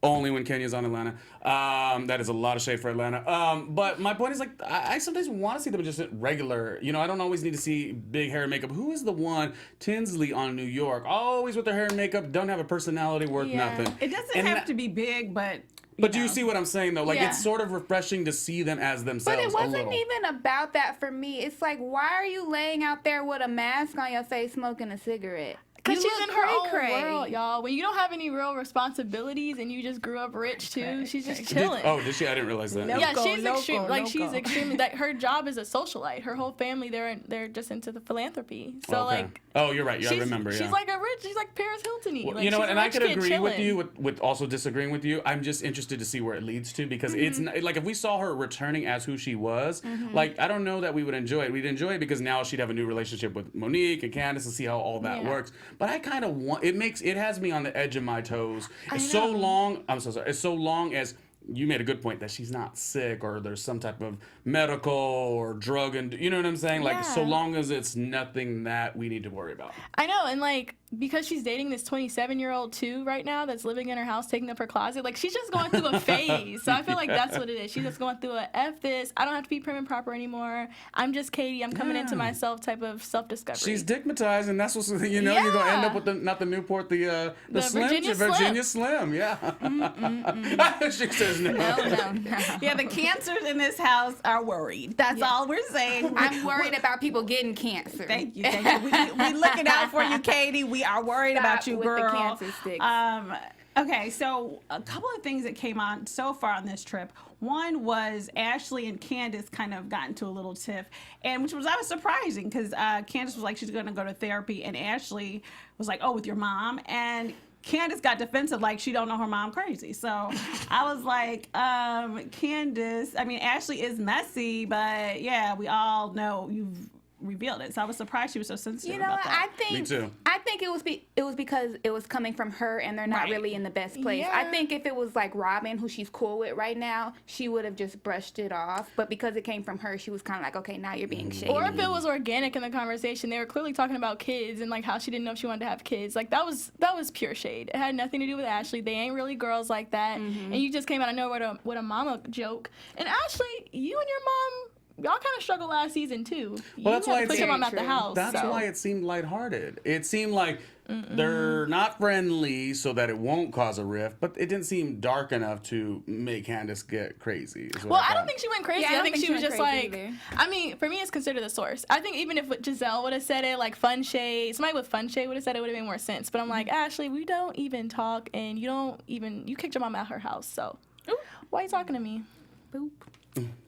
Only when Kenya's on Atlanta. That is a lot of shade for Atlanta. But my point is, like, I sometimes want to see them just regular. You know, I don't always need to see big hair and makeup. Who is the one, Tinsley on New York, always with their hair and makeup, don't have a personality worth nothing. It doesn't have to be big, but... But do you see what I'm saying, though? Like, Yeah. it's sort of refreshing to see them as themselves But it a wasn't little. even about that for me. It's like, why are you laying out there with a mask on your face smoking a cigarette? Because You she's look in her own cray-cray. world, y'all. When you don't have any real responsibilities and you just grew up rich too, she's just chilling. Did she? I didn't realize that. Yeah, Loco, she's extreme. loco, Like she's loco. extremely. Like her job is a socialite. Her whole family, they're just into the philanthropy. So Okay. like. Oh, you're right. Yeah, I remember. Yeah. She's like she's like Paris Hilton-y. Well, Like, you know she's what? a And I rich could kid agree with chilling. you, with also disagreeing with you. I'm just interested to see where it leads to because it's not, like if we saw her returning as who she was, like I don't know that we would enjoy it. We'd enjoy it because now she'd have a new relationship with Monique and Candace and see how all that works. But I kind of want it has me on the edge of my toes. It's so long. I'm so sorry. It's so long as. You made a good point that she's not sick or there's some type of medical or drug and you know what I'm saying? Like so long as it's nothing that we need to worry about. I know, and like because she's dating this 27-year-old too right now that's living in her house taking up her closet, like she's just going through a phase. So I feel like that's what it is. She's just going through a F this. I don't have to be prim and proper anymore. I'm just Katie. I'm coming into myself type of self-discovery. She's digmatized, and that's what's you're gonna end up with not the Newport, the Slim, Virginia Slim. Yeah. She says no. No. Yeah, the cancers in this house are worried. That's all we're saying. I'm worried about people getting cancer. Thank you. We looking out for you, Katie. We are worried about you, with the girl. cancer sticks. Okay, so a couple of things that came on so far on this trip. One was Ashley and Candace kind of got into a little tiff, and which was surprising because Candace was like she's going to go to therapy, and Ashley was like, "Oh, with your mom," and Candace got defensive, like she don't know her mom crazy. So I was like, Candace, I mean, Ashley is messy, but yeah, we all know you've revealed it. So I was surprised she was so sensitive You know about what? that. Me too. I think it was because it was coming from her and they're not Right. really in the best place. Yeah. I think if it was like Robin, who she's cool with right now, she would have just brushed it off. But because it came from her, she was kind of like, okay, now you're being shady. Or if it was organic in the conversation, they were clearly talking about kids and like how she didn't know if she wanted to have kids. Like that was pure shade. It had nothing to do with Ashley. They ain't really girls like that. And you just came out of nowhere with a mama joke. And Ashley, you and your mom, y'all kind of struggled last season too. Well, that's why you put your mom at the true. house. That's so. why it seemed lighthearted. It seemed like they're not friendly so that it won't cause a rift, but it didn't seem dark enough to make Candace get crazy. is what Well, I thought. don't think she went crazy. Yeah, I I think she was went just crazy like, either. I mean, for me, it's considered the source. I think even if Gizelle would have said it, like fun shade, somebody with fun shade would have said it, would have made more sense. But I'm like, Ashley, we don't even talk, and you kicked your mom out her house, so why are you talking to me? Boop.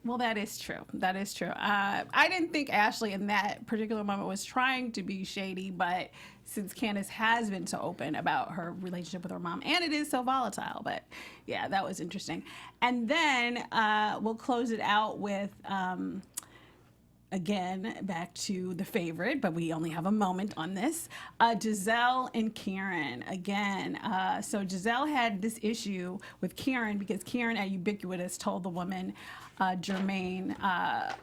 Well, that is true. That is true. I didn't think Ashley in that particular moment was trying to be shady, but since Candace has been so open about her relationship with her mom, and it is so volatile, but yeah, that was interesting. And then we'll close it out with, again, back to the favorite, but we only have a moment on this. Gizelle and Karen, again. So Gizelle had this issue with Karen because Karen at Ubiquitous told the woman, Jermaine,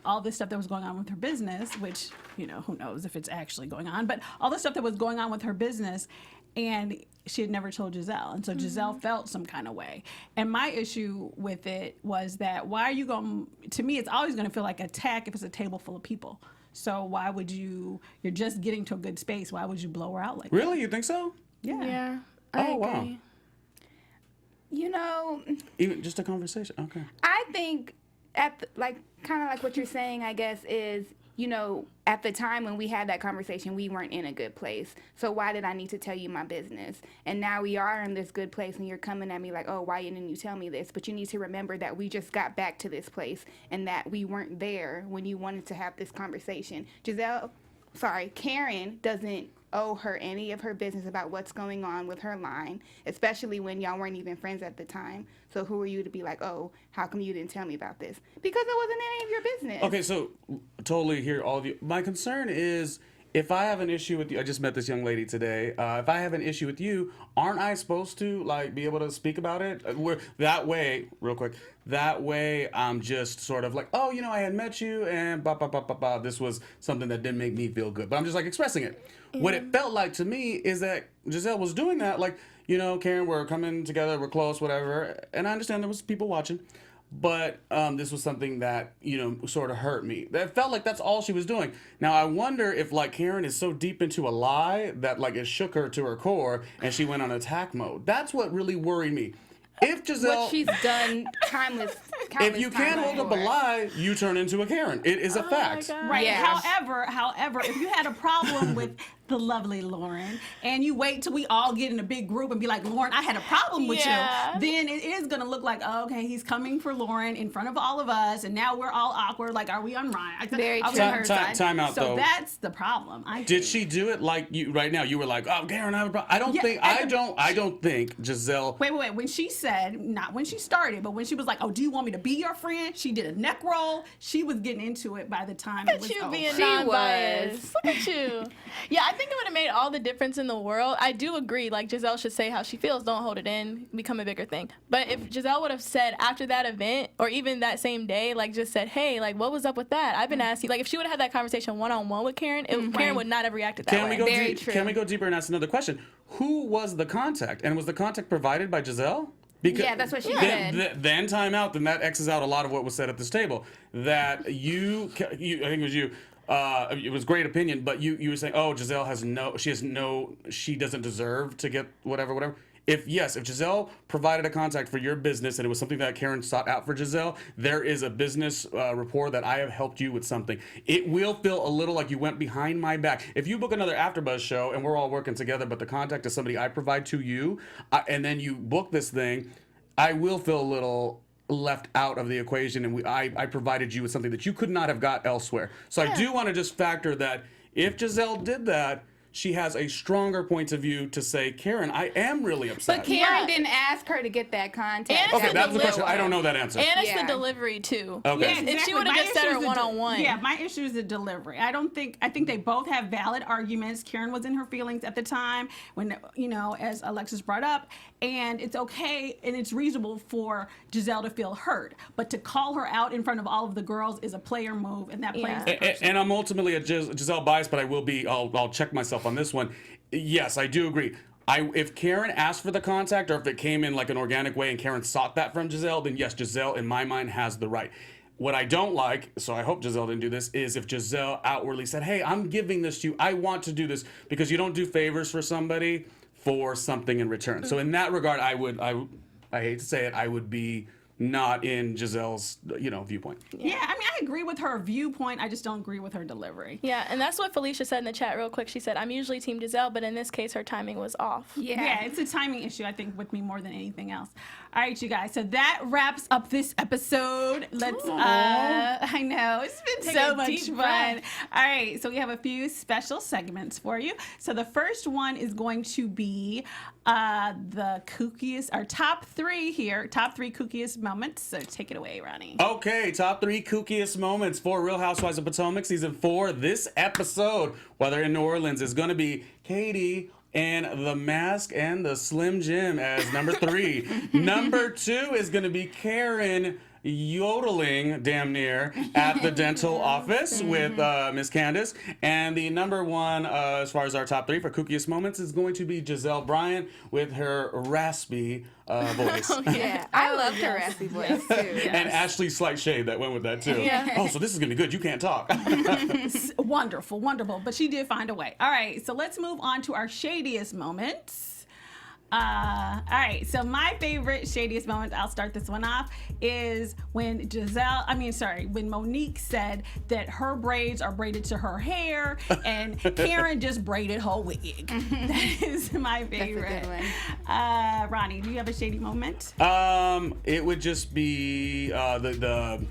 all this stuff that was going on with her business, which, you know, who knows if it's actually going on, but all the stuff that was going on with her business, and she had never told Gizelle. And so Gizelle felt some kind of way. And my issue with it was that why are you going, to me, it's always going to feel like attack if it's a table full of people. So why would you're just getting to a good space, why would you blow her out like that? Really? You think so? Yeah. I Oh, wow. agree. You know, Even just a conversation? Okay. I think kind of like what you're saying, I guess, is, you know, at the time when we had that conversation, we weren't in a good place. So why did I need to tell you my business? And now we are in this good place, and you're coming at me like, oh, why didn't you tell me this? But you need to remember that we just got back to this place and that we weren't there when you wanted to have this conversation. Karen doesn't owe her any of her business about what's going on with her line, especially when y'all weren't even friends at the time. So who are you to be like, oh, how come you didn't tell me about this? Because it wasn't any of your business. Okay, so totally hear all of you. My concern is if I have an issue with you, I just met this young lady today. If I have an issue with you, aren't I supposed to like be able to speak about it? That way, real quick, that way I'm just sort of like, oh, you know, I had met you and this was something that didn't make me feel good. But I'm just like expressing it. What it felt like to me is that Gizelle was doing that, like, you know, Karen, we're coming together, we're close, whatever. And I understand there was people watching. But this was something that, you know, sort of hurt me. That felt like that's all she was doing. Now, I wonder if, like, Karen is so deep into a lie that, like, it shook her to her core and she went on attack mode. That's what really worried me. If Gizelle... What she's done countless if you can't hold up a lie, you turn into a Karen. It is a fact. Right. Yes. However, if you had a problem with the lovely Lauren and you wait till we all get in a big group and be like, Lauren, I had a problem with you, then it is going to look like, oh, okay, he's coming for Lauren in front of all of us, and now we're all awkward. Like, are we on Ryan? Very I was true. on her side. Time out, so though. that's the problem. Did she do it like you right now? You were like, oh, Karen, I have a problem. I don't think Gizelle... Wait. When she said, not when she started, but when she was like, oh, do you want me to be your friend? She did a neck roll. She was getting into it by the time it was over. Being She non-biased. was. Look at you. Yeah, I think it would have made all the difference in the world. I do agree. Like, Gizelle should say how she feels. Don't hold it in. Become a bigger thing. But if Gizelle would have said after that event, or even that same day, like, just said, hey, like, what was up with that? I've been asking. Like, if she would have had that conversation one-on-one with Karen, Karen would not have reacted that way. True. Can we go deeper and ask another question? Who was the contact? And was the contact provided by Gizelle? Yeah, that's what she said. Then time out. Then that X's out a lot of what was said at this table. That you I think it was you. It was great opinion, but you were saying, oh, Gizelle she doesn't deserve to get whatever. If Gizelle provided a contact for your business and it was something that Karen sought out for Gizelle, there is a business rapport that I have helped you with something. It will feel a little like you went behind my back. If you book another AfterBuzz show and we're all working together, but the contact is somebody I provide to you, and then you book this thing, I will feel a little left out of the equation, and I provided you with something that you could not have got elsewhere. So I do want to just factor that if Gizelle did that, she has a stronger point of view to say, Karen, I am really upset. But Karen didn't ask her to get that contact. Okay, that's the question. I don't know that answer. And it's the delivery, too. Okay. Yeah, If she would have just said her one-on-one. My issue is the delivery. I think they both have valid arguments. Karen was in her feelings at the time when, you know, as Alexis brought up, and it's okay and it's reasonable for Gizelle to feel hurt. But to call her out in front of all of the girls is a player move, and that plays the person. And I'm ultimately a Gizelle bias, but I'll check myself on this one. Yes, I do agree. If Karen asked for the contact, or if it came in like an organic way and Karen sought that from Gizelle, then yes, Gizelle in my mind has the right. What I don't like, so I hope Gizelle didn't do this, is if Gizelle outwardly said, hey, I'm giving this to you, I want to do this, because you don't do favors for somebody for something in return. So in that regard, I hate to say it, I would be not in Giselle's, viewpoint. Yeah, I mean, I agree with her viewpoint. I just don't agree with her delivery. Yeah, and that's what Felicia said in the chat real quick. She said, I'm usually Team Gizelle, but in this case, her timing was off. Yeah, it's a timing issue, I think, with me more than anything else. All right, you guys. So that wraps up this episode. Let's, I know, it's been so much fun. All right, so we have a few special segments for you. So the first one is going to be the kookiest, our top three kookiest moments. So take it away, Ronnie. Okay, top 3 kookiest moments for Real Housewives of Potomac season 4. This episode, while they're in New Orleans, is going to be Katie and the mask and the Slim Jim as number 3. Number 2 is going to be Karen yodeling damn near at the dental office with Miss Candace. And the number 1, as far as our top 3 for kookiest moments, is going to be Gizelle Bryant with her raspy voice. Yeah, I loved her raspy voice too. And Ashley's slight shade that went with that too. Yeah. Oh, so this is gonna be good. You can't talk. Wonderful, wonderful. But she did find a way. All right, so let's move on to our shadiest moments. All right, so my favorite shadiest moment, I'll start this one off, is when when Monique said that her braids are braided to her hair and Karen just braided her wig. That is my favorite. That's a good one. Ronnie, do you have a shady moment? It would just be the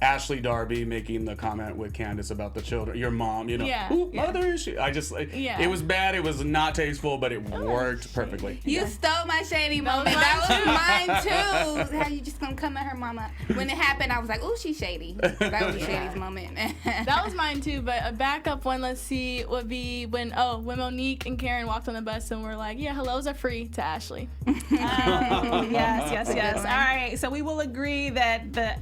Ashley Darby making the comment with Candace about the children, your mom, you know. Yeah. Ooh, mother issue. It was bad, it was not tasteful, but it worked perfectly. You stole my shady moment. That was mine too. How you just gonna come at her mama? When it happened, I was like, "Ooh, she's shady." That was Shady's moment. That was mine too, but a backup one, let's see, would be when Monique and Karen walked on the bus and were like, yeah, hellos are free to Ashley. Yes. All right, so we will agree that the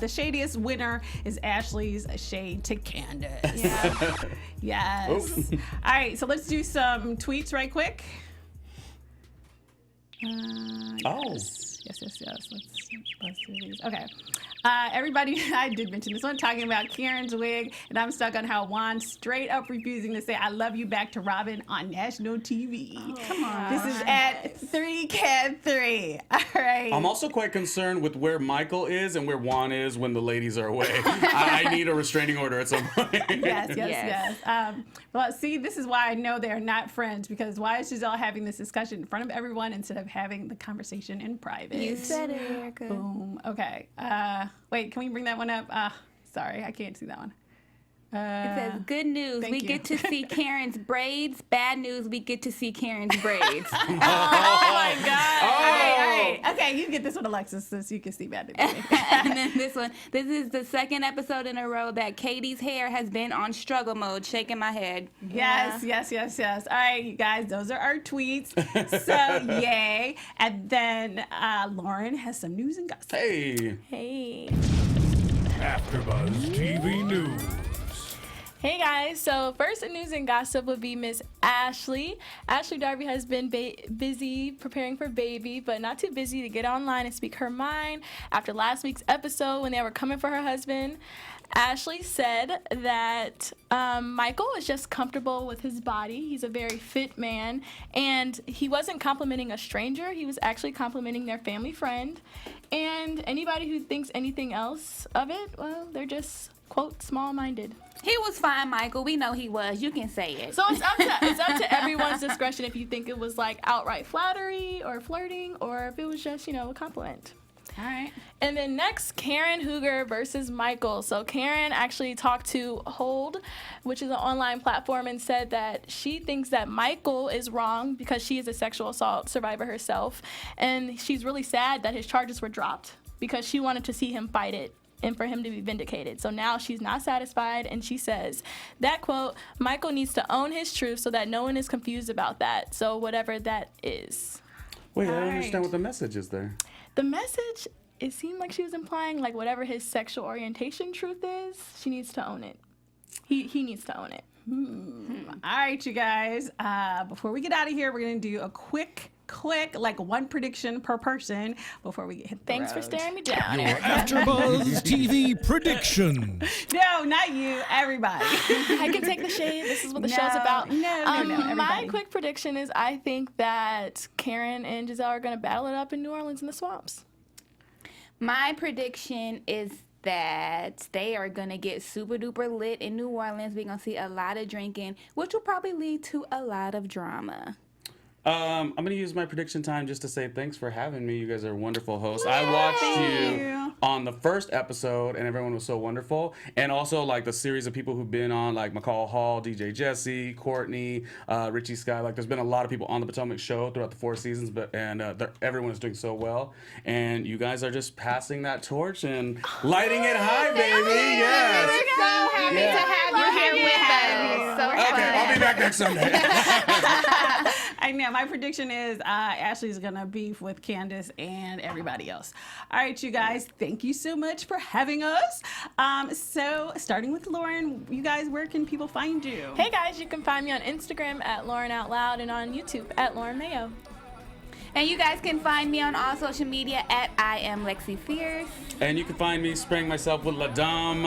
shadiest winner is Ashley's shade to Candace. Yeah. Yes. All right, so let's do some tweets right quick. Yes. Let's do these. Okay. Everybody, I did mention this one, talking about Karen's wig, and I'm stuck on how Juan straight up refusing to say "I love you" back to Robin on national TV. Oh, come on. This is at 3Cat3. All right. I'm also quite concerned with where Michael is and where Juan is when the ladies are away. I need a restraining order at some point. Yes. Well, see, this is why I know they are not friends, because why is Gizelle having this discussion in front of everyone instead of having the conversation in private? You said it, Erika. Boom. Okay. Wait, can we bring that one up? Sorry, I can't see that one. It says, good news, we you. get to see Karen's braids. Bad news, we get to see Karen's braids. Oh my God. All right. Okay, you get this one, Alexis, since you can see better than me. And then this one. This is the second episode in a row that Katie's hair has been on struggle mode, shaking my head. Yes. All right, you guys, those are our tweets. So, yay. And then Lauren has some news and gossip. Hey. AfterBuzz TV News. Hey guys, so first in news and gossip would be Miss Ashley. Ashley Darby has been busy preparing for baby, but not too busy to get online and speak her mind. After last week's episode when they were coming for her husband, Ashley said that Michael is just comfortable with his body. He's a very fit man, and he wasn't complimenting a stranger. He was actually complimenting their family friend. And anybody who thinks anything else of it, well, they're just, quote, small-minded. He was fine, Michael. We know he was. You can say it. So it's up to everyone's discretion if you think it was like outright flattery or flirting, or if it was just, a compliment. All right. And then next, Karen Hooger versus Michael. So Karen actually talked to Hold, which is an online platform, and said that she thinks that Michael is wrong because she is a sexual assault survivor herself. And she's really sad that his charges were dropped because she wanted to see him fight it and for him to be vindicated. So now she's not satisfied, and she says that, quote, Michael needs to own his truth so that no one is confused about that. So whatever that is. Wait, I don't understand what the message is there. The message, it seemed like she was implying, like, whatever his sexual orientation truth is, she needs to own it. He needs to own it. All right, you guys. Before we get out of here, we're going to do a quick, like one prediction per person before we hit the Thanks for road. staring me down. Your AfterBuzz TV prediction. No, not you. Everybody. I can take the shade. This is what the show's about. No, everybody. My quick prediction is I think that Karen and Gizelle are going to battle it up in New Orleans in the swamps. My prediction is that they are going to get super duper lit in New Orleans. We're going to see a lot of drinking, which will probably lead to a lot of drama. I'm going to use my prediction time just to say thanks for having me. You guys are wonderful hosts. I watched you on the first episode, and everyone was so wonderful. And also, like, the series of people who've been on, like McCall Hall, DJ Jesse, Courtney, Richie Sky. Like, there's been a lot of people on the Potomac show throughout the 4 seasons, and everyone is doing so well. And you guys are just passing that torch and lighting it high, baby. Yes. We're so happy to have you here with us. So Okay, I'll be back next Sunday. I know. My prediction is Ashley's going to beef with Candace and everybody else. All right, you guys, thank you so much for having us. So starting with Lauren, you guys, where can people find you? Hey guys, you can find me on Instagram at Lauren Out Loud and on YouTube at Lauren Mayo. And you guys can find me on all social media at I am Lexi Fierce. And you can find me spraying myself with La Dame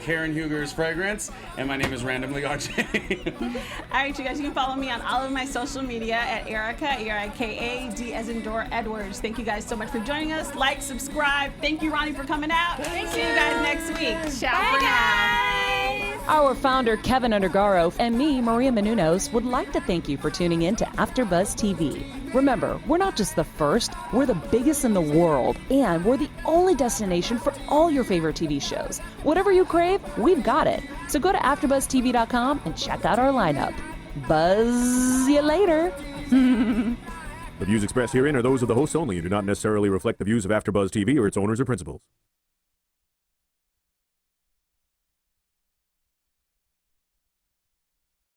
Karen Huger's fragrance. And my name is Randomly RJ. All right, you guys, you can follow me on all of my social media at Erika, E-R-I-K-A-D as in Dora Edwards. Thank you guys so much for joining us. Like, subscribe. Thank you, Ronnie, for coming out. See you guys next week. Ciao for now. Our founder, Kevin Undergaro, and me, Maria Menounos, would like to thank you for tuning in to AfterBuzz TV. Remember, we're not just the first, we're the biggest in the world, and we're the only destination for all your favorite TV shows. Whatever you crave, we've got it. So go to AfterBuzzTV.com and check out our lineup. Buzz you later. The views expressed herein are those of the hosts only and do not necessarily reflect the views of AfterBuzz TV or its owners or principals.